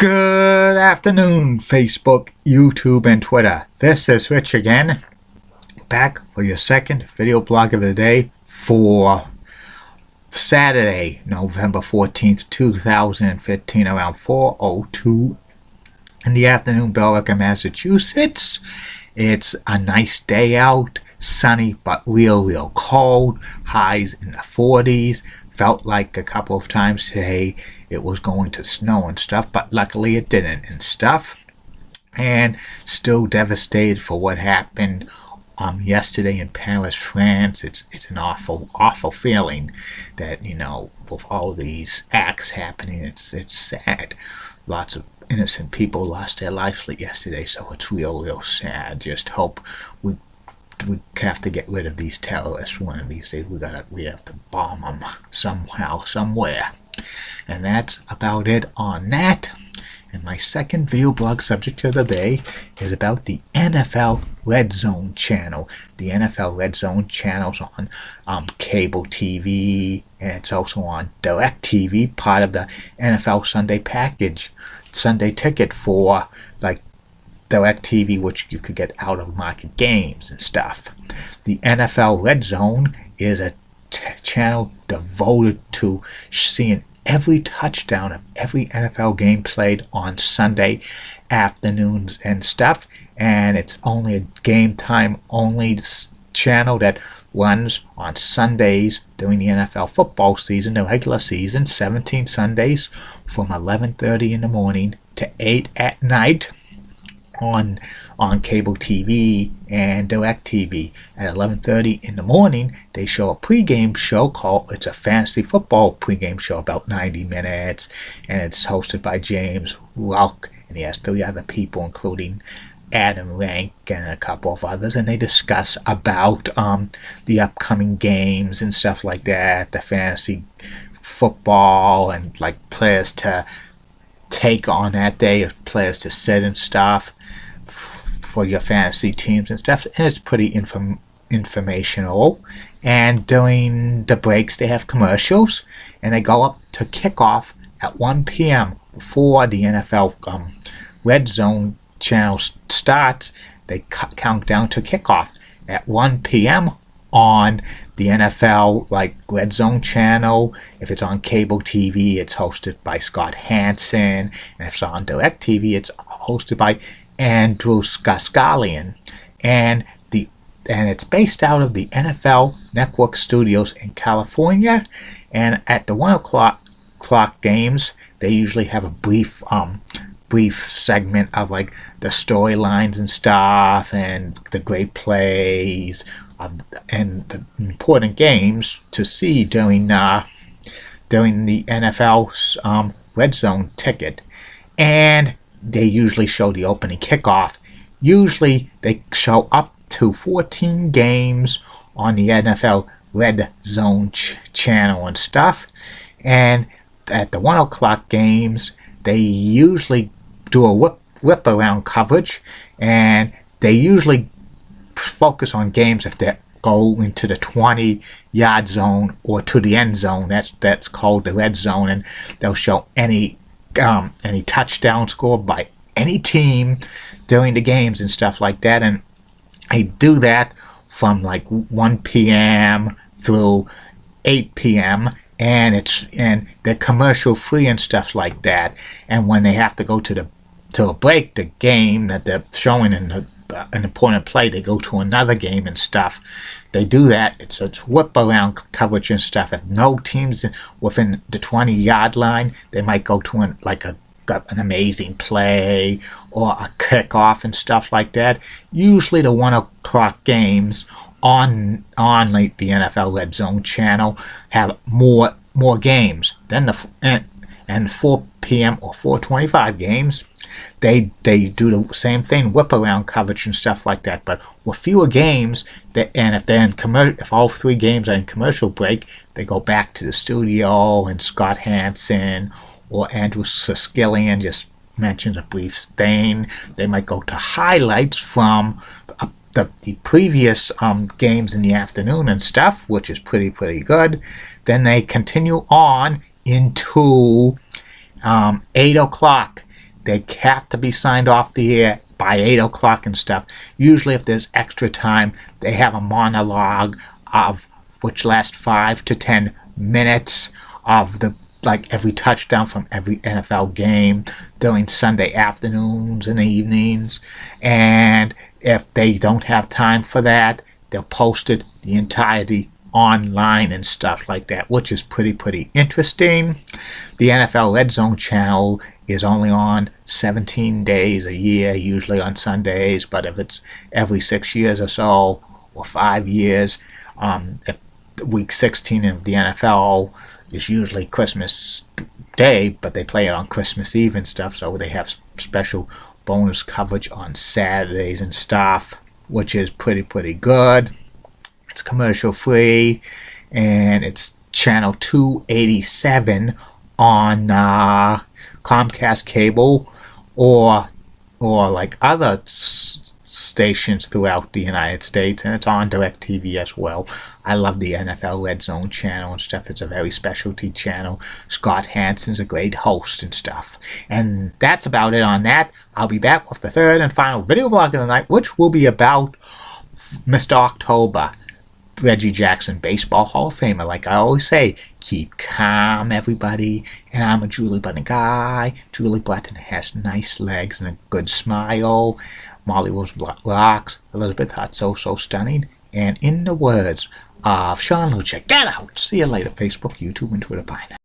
Good afternoon, Facebook, YouTube, and Twitter. This is Rich again, back for your second video blog of the day for Saturday, November 14th, 2015, around 4:02 in the afternoon, Billerica, Massachusetts. It's a nice day out, sunny but real cold, highs in the 40s. Felt like a couple of times today it was going to snow and stuff, but luckily it didn't and stuff. And still devastated for what happened yesterday in Paris, France. It's an awful feeling that, with all these acts happening, it's sad. Lots of innocent people lost their lives yesterday, so it's real sad. Just hope we have to get rid of these terrorists one of these days. We have to bomb them somehow, somewhere. And that's about it on that. And my second video blog subject of the day is about the NFL Red Zone channel. The NFL Red Zone channel's on cable TV, and it's also on DirecTV, part of the NFL Sunday package, Sunday ticket for DirecTV, which you could get out-of-market games and stuff. The NFL Red Zone is a channel devoted to seeing every touchdown of every NFL game played on Sunday afternoons and stuff. And it's only a game time only channel that runs on Sundays during the NFL football season, the regular season, 17 Sundays from 11:30 in the morning to 8 at night. On cable TV and DirecTV. At 11:30 in the morning, they show a pregame show it's a fantasy football pregame show, about 90 minutes, and it's hosted by James Rock, and he has 3 other people, including Adam Rank and a couple of others, and they discuss about the upcoming games and stuff like that, the fantasy football, and players to take on that day, players to sit and stuff for your fantasy teams and stuff. And it's pretty informational. And during the breaks they have commercials, and they go up to kickoff at 1 p.m. before the NFL Red Zone channel starts. They count down to kickoff at 1 p.m. on the NFL Red Zone channel. If it's on cable TV, it's hosted by Scott Hanson, and if it's on DirecTV, it's hosted by Andrew Scarscallion, and it's based out of the NFL Network Studios in California. And at the 1 o'clock games, they usually have a brief segment of the storylines and stuff, and the great plays and the important games to see during the NFL's Red Zone ticket. And they usually show the opening kickoff. Usually they show up to 14 games on the NFL Red Zone channel and stuff. And at the 1 o'clock games, they usually do a whip around coverage, and they usually focus on games if they go into the 20-yard zone or to the end zone. That's called the red zone, and they'll show any touchdown scored by any team during the games and stuff like that. And they do that from 1 p.m. through 8 p.m. and they're commercial free and stuff like that. And when they have to go to a break, the game that they're showing in an important play, they go to another game and stuff. They do that. It's whip around coverage and stuff. If no teams within the 20-yard line, they might go to an amazing play or a kickoff and stuff like that. Usually the 1 o'clock games on the NFL Red Zone channel have more games than and 4 p.m. or 4:25 games. They do the same thing, whip around coverage and stuff like that, but with fewer games. And if all 3 games are in commercial break, they go back to the studio, and Scott Hanson or Andrew Scarscallion just mentions a brief thing. They might go to highlights from the previous games in the afternoon and stuff, which is pretty good. Then they continue on into 8 o'clock. they have to be signed off the air by 8 o'clock and stuff. Usually if there's extra time, they have a monologue of which lasts 5 to 10 minutes of the every touchdown from every NFL game during Sunday afternoons and evenings. And if they don't have time for that, they'll post it the entirety online and stuff like that, which is pretty interesting. The NFL Red Zone channel is only on 17 days a year, usually on Sundays, but if it's every 6 years or so, or 5 years, if week 16 of the NFL is usually Christmas Day, but they play it on Christmas Eve and stuff, so they have special bonus coverage on Saturdays and stuff, which is pretty good. It's commercial free, and it's channel 287 on Comcast cable or like other stations throughout the United States, and it's on DirecTV as well. I love the NFL Red Zone channel and stuff. It's a very specialty channel. Scott Hansen's a great host and stuff. And that's about it on that. I'll be back with the third and final video blog of the night, which will be about Mr. October, Reggie Jackson, Baseball Hall of Famer. Like I always say, keep calm, everybody. And I'm a Julie Button guy. Julie Button has nice legs and a good smile. Molly Rose rocks. Elizabeth Hart so stunning. And in the words of Sean Lucia, get out. See you later, Facebook, YouTube, and Twitter. Bye now.